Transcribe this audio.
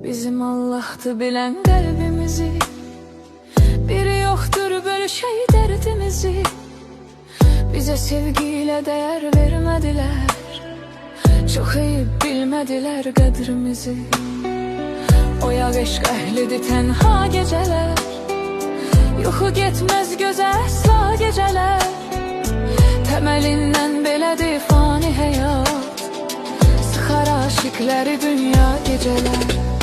Bizim Allah'tı bilen kalbimizi, biri yoktur bölüşey derdimizi. Bize sevgiyle değer vermediler, çok iyi bilmediler kadrimizi. O eşq əhlidir tenha geceler, yuxu getmez göze əsla geceler. Temelinden belədir fani həyat, sıxar aşıkları dünya geceler.